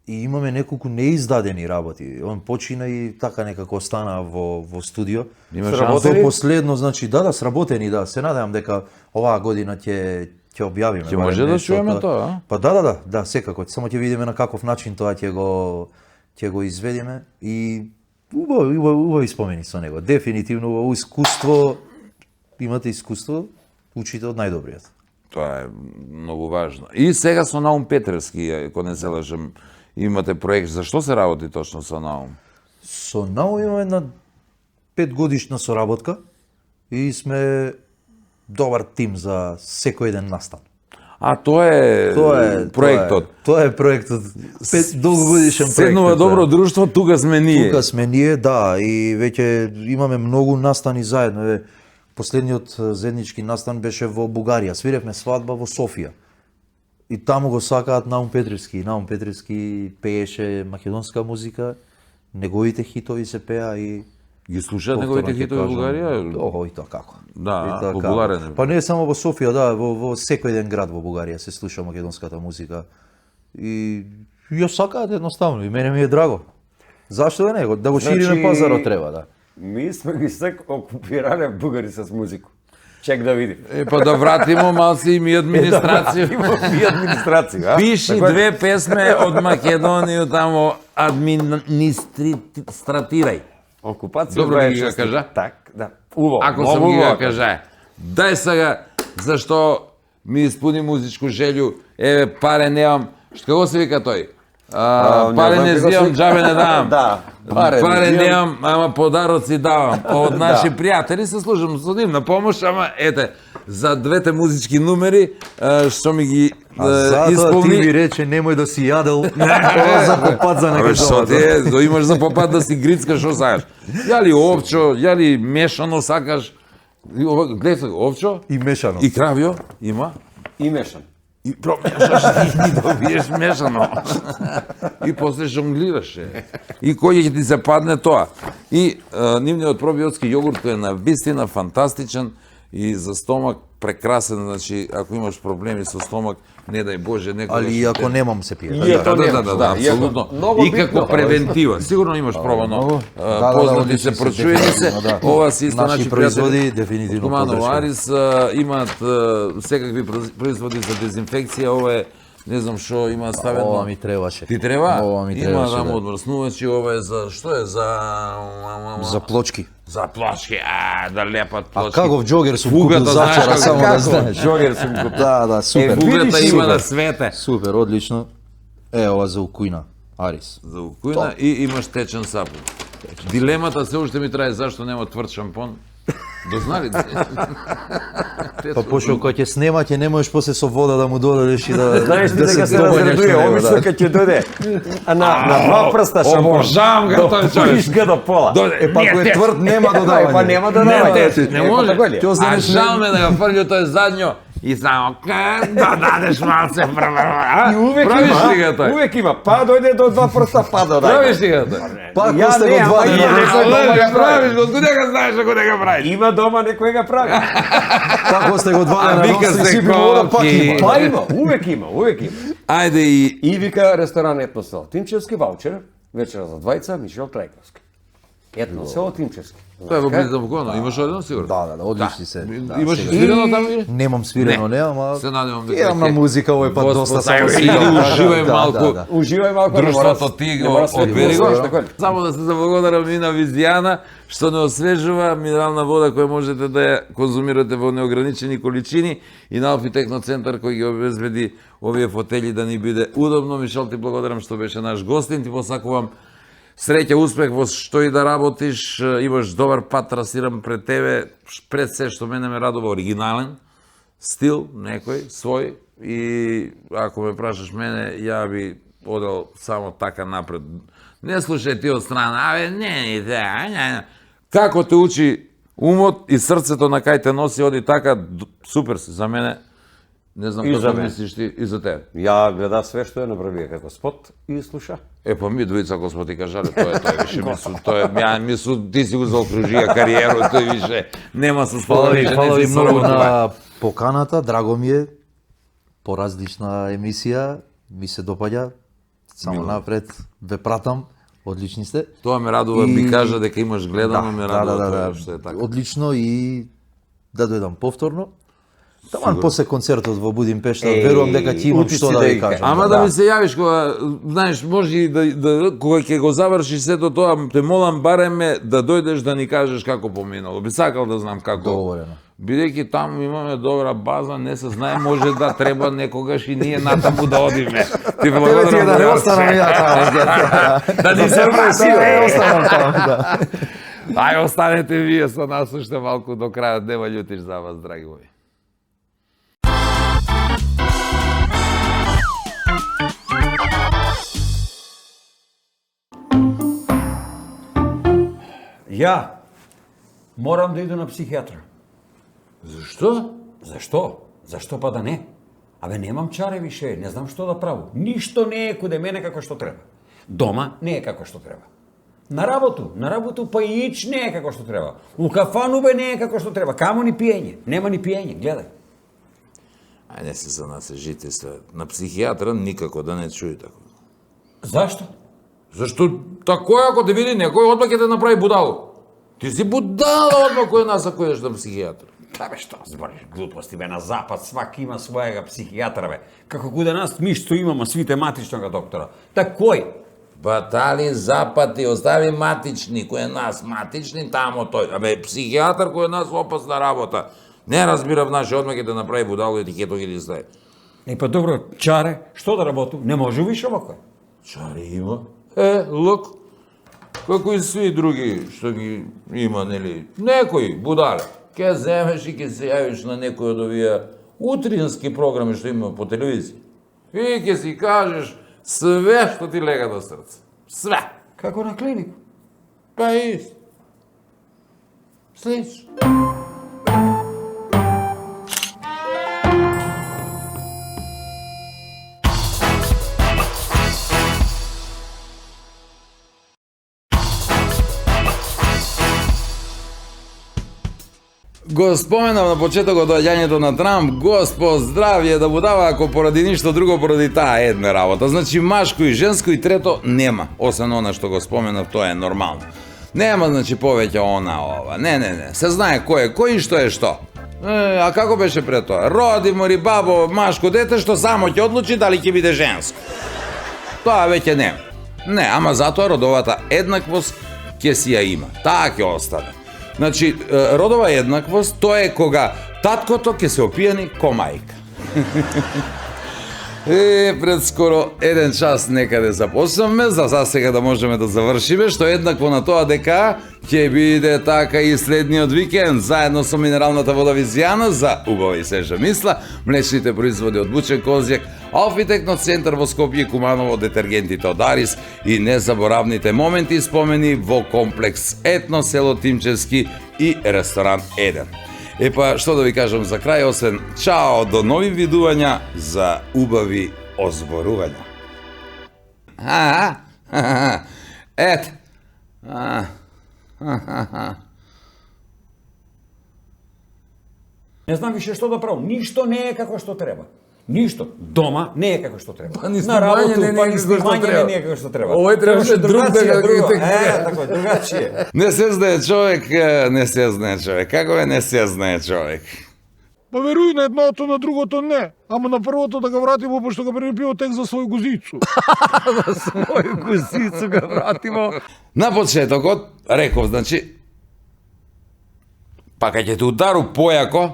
и имаме неколку неиздадени работи. Он почина и така некако остана во студио. Има До последно, значи, да, сработени, да. Се надевам дека оваа година ќе објавиме. Ќе барем може да нешто, чуеме тоа, а? Па да, секако. Само ќе видиме на каков начин тоа ќе го изведиме и убави спомени со него. Дефинитивно убаво искуство, имате искуство, учите од најдобриот. Тоа е многу важно. И сега со Наум Петревски, ако не се лажам, имате проект. За што се работи точно со Наум? Со Наум имаме една 5 годишна соработка и сме добар тим за секој еден настан. А тоа е проектот. Тоа е проектот. 5 долгогодишен проект. Седнува добро друштво, тука сме ние. Тука сме ние, да, и веќе имаме многу настани заедно. Последниот заеднички настан беше во Бугарија. Свиревме свадба во Софија. И таму го сакаат Наум Петревски. Наум Петревски пееше македонска музика, неговите хитови се пеа и Ги слушаат неговите хитови во Бугарија? Ого, и тоа како. Да, И тоа популарен како. е. Па не само во Софија, да, во секој еден град во Бугарија се слуша македонската музика. И ја сакаат едноставно, и мене ми е драго. Зашто да не? Да го шириме Значи, пазарот треба, да. Ми сме ги сек окупирале бугари с музику. Чек да видим. Па да вратимо малци и ми администрација. Има и администрација, а? Пиши Така е. две песме од Македонија тамо администратирај. Окупација Добро ми 26. ги кажа. Так, да. Убаво. Ако многу сам ги убаво. го кажа, дај сега, зашто ми испуни музичку желју, еве, паре немам, како се вика тој? не Паре знам не како се зимам, вика. джабе не давам. Да, Паре не немам, ама подароци давам. Од наши пријатели се служам со нив на помош, ама ете, за двете музички numeri што ми ги Затоа ти исполни. ви рече немој да си јадел, ова за попад за Абе, некој што ти дома. е, имаш за попад да си грицка, што сакаш? Јали овчо, јали мешано сакаш? Гледај, овчо И мешано. и кравјо има. И мешан. И промешаш и добиеш мешано. И после жонглираше. И кој ќе ти се падне тоа. И нивниот пробиотски јогурт кој е на вистина фантастичен и за стомак прекрасен, значи ако имаш проблеми со стомак, не дај Боже, некој Али и ако немам се пие. И ето немаш, да, и ето апсолутно. многу И како битно. превентива. Сигурно имаш пробано. Многу. Познати се, одлични прочуени се. дефинитивно, да. Ова си исто Наши наши производи, пријатели. дефинитивно Куманово подршка. Арис имаат секакви производи за дезинфекција. Ова е, не знам што има ставено. Ова ми требаше. Ти треба? Ова ми Има требаше, рамо да. одмрснувачи, ова е за што е за За плочки. за плочки, да лепат А плочки. каков джогер сум Фугата, купил знаеш завчера, како- само да Како? знаеш. Джогер сум купил. Да, супер. Фугата видиш, има супер. на свете. Супер, одлично. Ова за укујна. Арис. За укујна и имаш течен сапун. Дилемата се уште ми трае зашто нема тврд шампон. Дознали ли? Па пошто кога ќе снема, ќе не можеш после со вода да му додадеш и да Знаеш ли да дека се домањаш разредуе, на него, обично да. кога ќе дојде на два прста шампон. Обожавам го тој човек. Виж го до пола. Дојде, Па ако е тврд нема додавање. Па нема да Не, давај. не може. Ќе А останеш жал ме да го фрлю тој задњо и само да дадеш малце прва. И увек Правиш ли има, го тој? увек има. Па дојде до два прста, па додај. Правиш ли го тој? Па Ја после не, го ама два ја дена. не. Некој дома Правиш, го прави. правиш го, откуда го знаеш ако не го правиш? Има дома некој го прави. Па после го два А дена, вика носи се сипи вода, пак колки. има. Па има, увек има, увек има. Ајде и И вика ресторан Етно село Тимчевски ваучер, вечера за двајца, Мишел Трајковски. Етно село Тимчевски. тој е во близо Вгоно, имаш оден сигурно? Да, одлични се. Да, Имаш сега. свирено таму или? Немам свирено, Не. не, ама Се надевам дека идам на ќе- музика овој пат доста Господ, само ајде, свирам. иди, уживај малку. Уживај малку, не мора Друштвото ти не го мора све одбери да го. слушаш, така ли? Само да се заблагодарам и на Визијана, што не освежува минерална вода која можете да ја конзумирате во неограничени количини и на Алфи Техно центар кој ги обезбеди овие фотели да ни биде удобно. Мишел, ти благодарам што беше наш гостин, ти посакувам среќа, успех во што и да работиш, имаш добар пат трасирам пред тебе, пред се што мене ме радува оригинален стил, некој, свој, и ако ме прашаш мене, ја би одел само така напред. Не слушај ти од страна, не, не. Како те учи умот и срцето на кај те носи, оди така, супер си за мене. Не знам И за како мене. мислиш ти и за тебе. Ја гледа све што ја направија како спот и слуша. Па ми двојца ако смо ти кажале, тоа више мислу, мислу, ти си го заокружија кариеру, тој више нема со Фала ви, спомене, фала ви не си многу соработува. на поканата, драго ми е. Поразлична емисија, ми се допаѓа. Само напред ве пратам, одлични сте. Тоа ме радува, И- би кажа дека имаш гледано, ме радува тоа што е така. Одлично и да дојдам повторно. Таман после концертот во Будимпешта, верувам дека ќе имам утици што да да ви ги кажам. Ама да ми се јавиш кога, знаеш, може и кога ќе го завршиш сето тоа, те молам бареме да дојдеш да ни кажеш како поминало. Би сакал да знам како. Договорено. Бидејќи таму имаме добра база, не се знае, може да треба некогаш и ние натаму да одиме. Ти благодарам. Тебе ти е да не за- останам ја таму. Да ни се враси, Да не бе. останам таму, да. Ај, останете вие со нас уште малку до крајот, нема љутиш за вас, драги мои. Ја морам да иду на психијатра. Зашто? Зашто? Зашто па да не? Абе, немам чаре више, не знам што да правам. Ништо не е куде мене како што треба. Дома не е како што треба. На работу па и ич не е како што треба. У кафану бе не е како што треба. Камо ни пиење? Нема ни пиење, гледај. Ај, не се за нас е жите се. На психијатра никако да не чуи тако. Зашто? Зашто такој ако те види некој, одмah ќе те направи будало. Ти си будала одмah кој нас ако јаш на психијатар. Да бе, што збориш глупости бе, на запад свак има својега психијатра бе. Како куде нас ми што имаме свите матичнога доктора. Та кој? Батали запати, остави матични, кој е нас матични, тамо тој. Абе, психијатар кој е нас опасна работа. Не разбирав наши одма ќе те направи будало и ти ќе ги стави. Е, па добро, чаре, што да работу? Не може више овако. Чари има. Лук. Како и сви други што ги има, нели? Некои будале. Ке земеш и ке се јавиш на некој од овие утрински програми што има по телевизија. И ке си кажеш све што ти лега до срце. Све. Како на клинику. Па исто. Слично. Го споменав на почетокот доаѓањето на Трамп, Господ здравје да му дава ако поради ништо друго, поради таа една работа. Значи машко и женско и трето нема, освен она што го споменав, тоа е нормално. Нема значи повеќе она ова. Не, се знае кој е кој и што е што. А како беше пред тоа? Роди мори бабо, машко дете што само ќе одлучи дали ќе биде женско. Тоа веќе нема. Не, ама затоа родовата еднаквост ќе си ја има. Таа ќе остане. Значи, родова еднаквост, тоа е кога таткото ќе се опијани ко мајка. Пред скоро 1 час некаде започнавме, за сега да можеме да завршиме, што еднакво на тоа дека ќе биде така и следниот викенд, заедно со минералната вода Визијана за убава и свежа мисла, млечните производи од Бучен Козјак, Алфитекно центар во Скопје, Куманово, детергентите од Арис и незаборавните моменти и спомени во комплекс Етно, село Тимчевски и ресторан 1. Епа, што да ви кажам за крај, освен чао, до нови видувања за убави озборувања. Ет. Не знам више што да правам. Ништо не е како што треба. Ништо. Дома не е како што треба. Па ни На работу, снимање па ни како што снимање треба. не е како што треба. Овој требаше друг да другачие, го друго. тек- Така, другачие. Не се знае човек, не се знае човек. Како е не се знае човек? Па веруј на едното, на другото не. Ама на првото да го вратимо, пошто го препио тек за свој гузицу. Мој гузицу го вратимо. На почетокот, реков, значи, па кај ќе те удару појако,